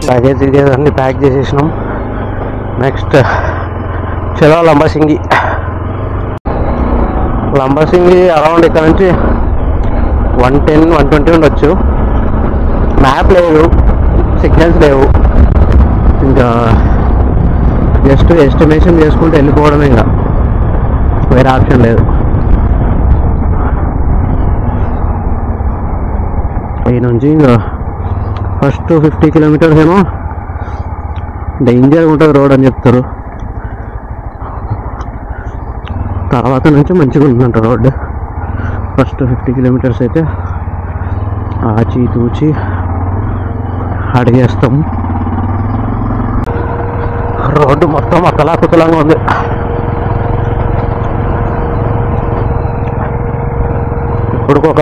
Luggage గిగేజ్ అన్నీ pack చేసేసినాం. Next చలో Lambasingi. Lambasingi around ఇక్కడ నుంచి 110-120 ఉండొచ్చు. మ్యాప్ లేదు, సిగ్నల్స్ లేవు, ఇంకా జస్ట్ ఎస్టిమేషన్ చేసుకుంటూ వెళ్ళిపోవడమే, ఇంకా వేరే ఆప్షన్ లేదు. ఈ నుంచి ఇంకా ఫస్ట్ 50 కిలోమీటర్స్ ఏమో డేంజర్గా ఉంటుంది రోడ్ అని చెప్తారు. తర్వాత నుంచి మంచిగా ఉంటుందంట రోడ్డు. ఫస్ట్ 50 కిలోమీటర్స్ అయితే ఆచి తూచి అడిగేస్తాం. రోడ్డు మొత్తం అతలాకుతలంగా ఉంది. ఇప్పుడు ఒక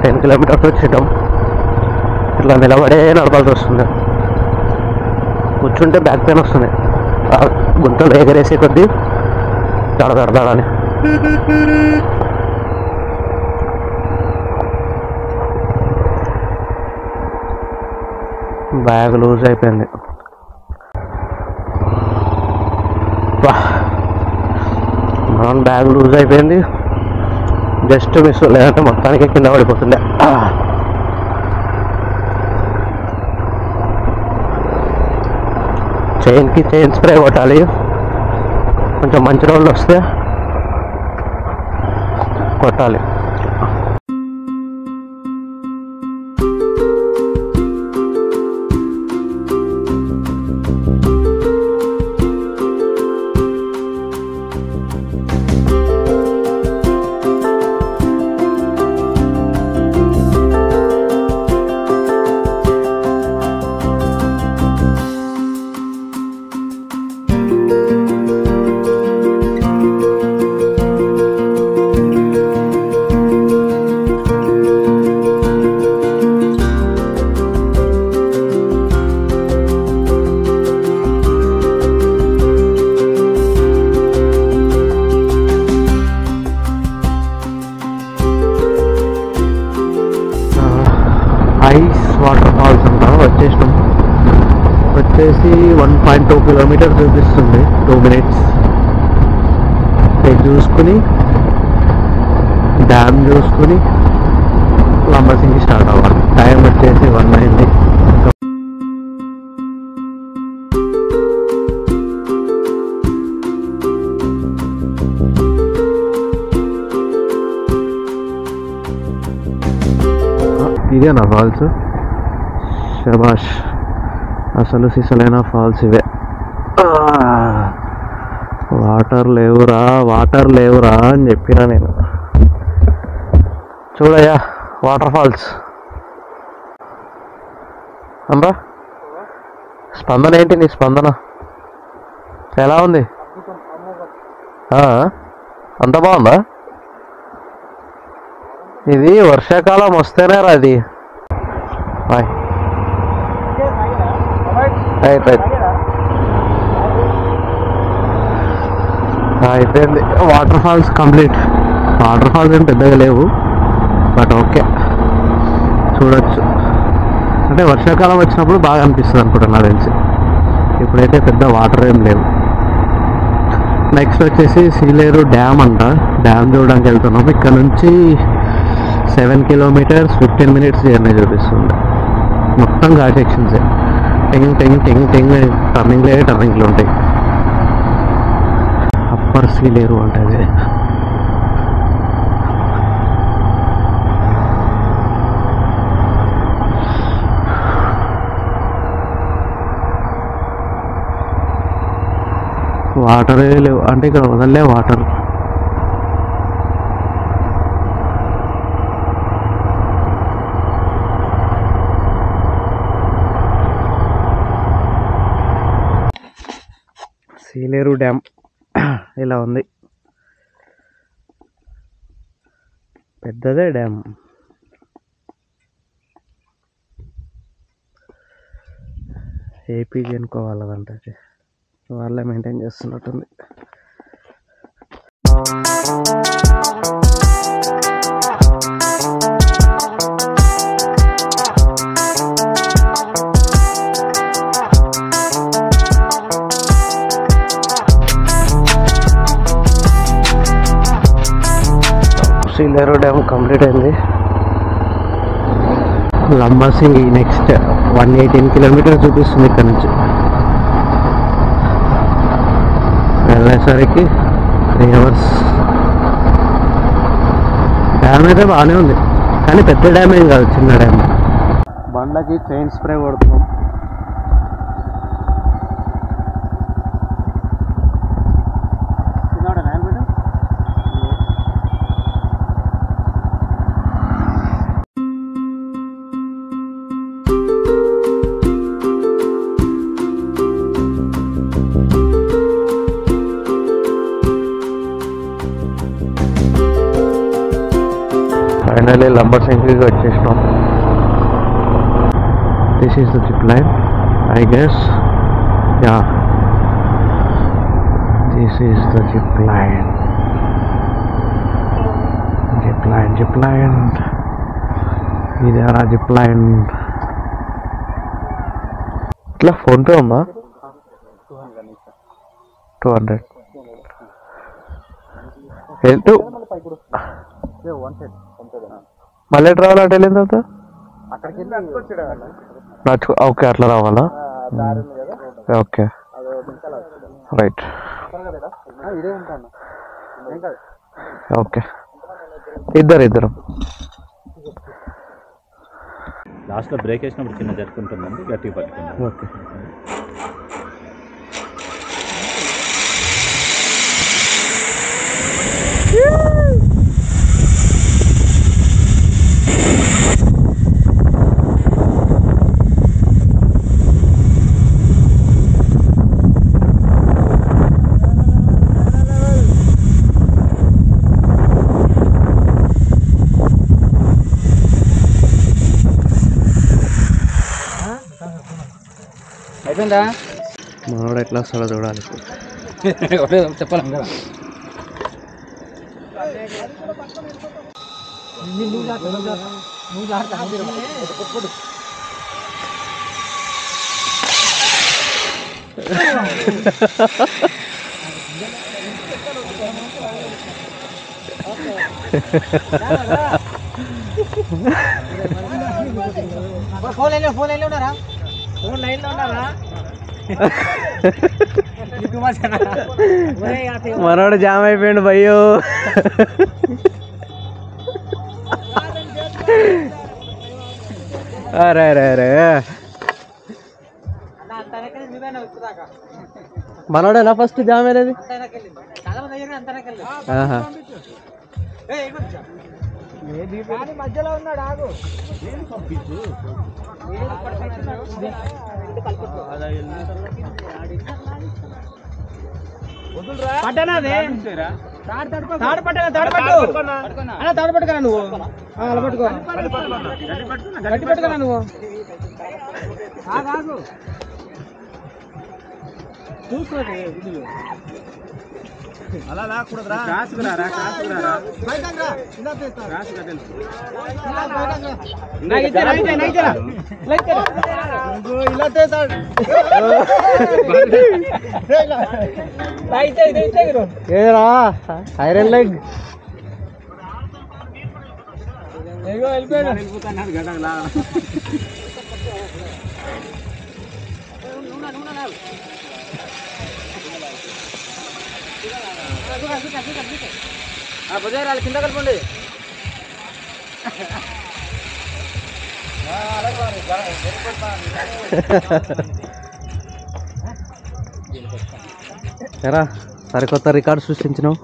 10 కిలోమీటర్స్ వచ్చేయటం. ఇట్లా నిలబడే నడపాల్సి వస్తుంది. కూర్చుంటే బ్యాక్ పెయిన్ వస్తుంది. గుంతలు ఎగరేసే కొద్దీ దడదడదని. బ్యాగ్ లూజ్ అయిపోయింది. బ్యాగ్ లూజ్ అయిపోయింది, జస్ట్ మిస్, లేదంటే మొత్తానికి కింద పడిపోతుండే. చైన్కి చైన్ స్ప్రే కొట్టాలి. కొంచెం మంచి రోజులు వస్తే కొట్టాలి. ఐస్ వాటర్ ఫాల్స్ అంట వచ్చేసినాం. వచ్చేసి 1.2 కిలోమీటర్స్ చూపిస్తుంది. 2 మినిట్స్ చూసుకుని డ్యామ్ చూసుకుని లంబసింగి స్టార్ట్ అవ్వాలి. టైం వచ్చేసి 1 అయింది. ఇదేనా ఫాల్స్? శబాష్, అసలు సిసలైన ఫాల్స్ ఇవే. వాటర్ లేవురా అని చెప్పినా నేను. చూడయ్యా వాటర్ ఫాల్స్. అమ్మా స్పందన ఏంటి నీ స్పందన? ఎలా ఉంది? అంత బాగుందా? ఇది వర్షాకాలం వస్తేనే రా అది. రైట్ అయిపోయింది. Waterfalls complete. Waterfalls ఏం పెద్దగా లేవు, బట్ ఓకే చూడొచ్చు. అంటే వర్షాకాలం వచ్చినప్పుడు బాగా అనిపిస్తుంది అనుకుంటా నాకు తెలిసి. ఇప్పుడైతే పెద్ద వాటర్ ఏం లేవు. నెక్స్ట్ వచ్చేసి సీలేరు డ్యామ్ అంట. డ్యామ్ చూడడానికి వెళ్తున్నాం. ఇక్కడ నుంచి 7 కిలోమీటర్స్ 15 మినిట్స్ జర్నీ చూపిస్తుంది. మొత్తం ఘాట్ సెక్షన్సే. టెంగ్ టర్నింగ్లు ఉంటాయి. అప్పర్ సీలేరు అంటే వాటరే లేవు. అంటే ఇక్కడ వదలలే వాటర్. సీలేరు డ్యామ్ ఇలా ఉంది. పెద్దదే డ్యామ్. ఏపీజీ అనుకోవాలంటే వాళ్ళే మెయింటైన్ చేస్తున్నట్టుంది. సీలేరు డ్యామ్ కంప్లీట్ అయింది. లంబసింగి నెక్స్ట్ 118 కిలోమీటర్స్ చూపిస్తుంది ఇక్కడ నుంచి. వెళ్ళేసరికి 3 hours. డ్యామ్ అయితే బాగానే ఉంది కానీ పెద్ద డ్యామ్ ఏం కాదు, చిన్న డ్యామ్. బండ్లకి చైన్ స్ప్రే కొడుతున్నాం. ఫైనల్లీ లంబసింగికి వచ్చేసినాం. This is the zip line I guess. Yeah, this is the zip line. Zip line ఇది ఆ జిప్ లైన్. ఇట్లా ఫోన్పే ఉందా? 200 మళ్ళీ ఎట్లా రావాలంటే వెళ్ళిన తర్వాత ఓకే అట్లా రావాలా? Okay right. ఓకే ఇద్దరు లాస్ట్లో బ్రేక్ వేసినప్పుడు చిన్న జరుపుకుంటుందండి, గట్టిగా పట్టుకుంటాం. ఓకే. అయిపోయిందా? మనోడు ఎట్లా వస్తాడో చూడాలి. చెప్పాలి కదా. ఫోన్ లైన్లో ఉన్నారా? ఫోన్ లైన్లో ఉన్నారా? మనోడు జామ్ అయిపోయాడు భయ్యో. అరే అరే అరే మనోడేనా ఫస్ట్ జామ్ అయ్యేది? మధ్యలో ఉన్నాడు. ఆగు. తాడు పట్టుకురా నువ్వు. అలా పట్టుకో, గట్టి పట్టుకురా నువ్వు. ఆగు చూసుకోండి. అలా రాకూడదురా. ఏరా ఐరన్ లెగ్ వెళ్ళిపోతాడు గడ్డలా. బజారు కింద కలపండి. ఎరా సరికొత్త రికార్డు సృష్టించినావు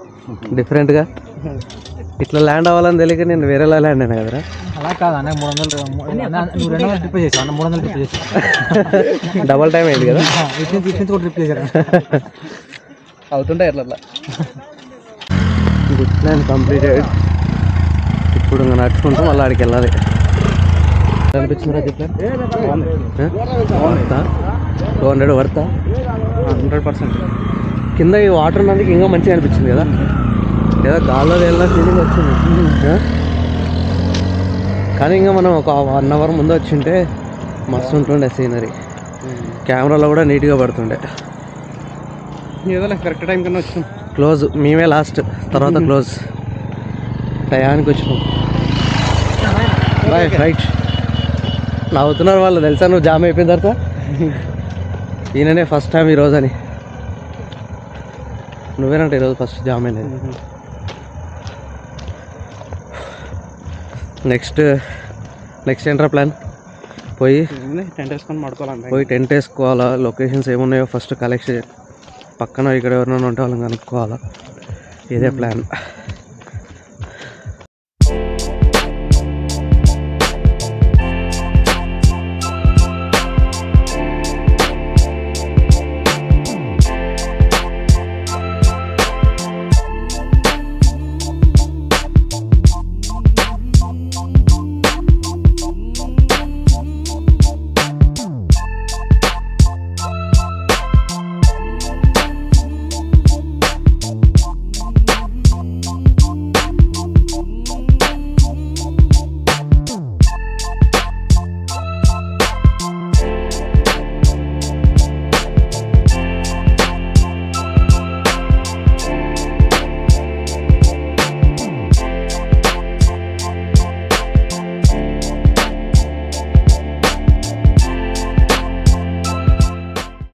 డిఫరెంట్గా. ఇట్లా ల్యాండ్ అవ్వాలని తెలియక నేను వేరేలా ల్యాండ్ అయినా కదరా. అలా కాదు అన్న, 300 ట్రిప్ చేసావు అన్న. 300 ట్రిప్ చేసావు. డబల్ టైం అయింది కదా. ఇటు కూడా ట్రిప్ చేశారు. అవుతుంటాయి అట్లా. Zip line completed. ఇప్పుడు ఇంకా నడుచుకుంటూ మళ్ళీ ఆడికి వెళ్ళాలి. అనిపించిందిరా జిప్ లైన్? వర్తా? 200 వర్తా? 100%. కింద ఈ వాటర్ ఉన్నందుకు ఇంకా మంచిగా అనిపించింది కదా. ఏదో గాల్లో వెళ్ళిన ఫీలింగ్ వచ్చింది. కానీ ఇంకా మనం ఒక 1 hour ముందు వచ్చింటే మస్తు ఉంటుండే సీనరీ. కెమెరాలో కూడా నీట్గా పడుతుండే. ఏదో కరెక్ట్ టైం కన్నా వచ్చాం. క్లోజ్ మేమే లాస్ట్, తర్వాత క్లోజ్. టయానికి వచ్చినాం. బాయ్. రైట్. నవ్వుతున్నారు వాళ్ళు తెలుసా నువ్వు జామ్ అయిపోయిన తర్వాత. ఈయననే ఫస్ట్ టైం ఈరోజు అని. నువ్వేనంటే ఈరోజు ఫస్ట్ జామ్ అయినది. నెక్స్ట్ ఏంట్రా ప్లాన్? పోయి టెంట్ వేసుకొని పడుకోవాలంటే పోయి టెంట్ వేసుకోవాలా, లొకేషన్స్ ఏమున్నాయో ఫస్ట్ కలెక్ట్ పక్కన ఇక్కడ ఎవరైనా ఉంటే వాళ్ళని కనుక్కోవాలా. ఇదే ప్లాన్.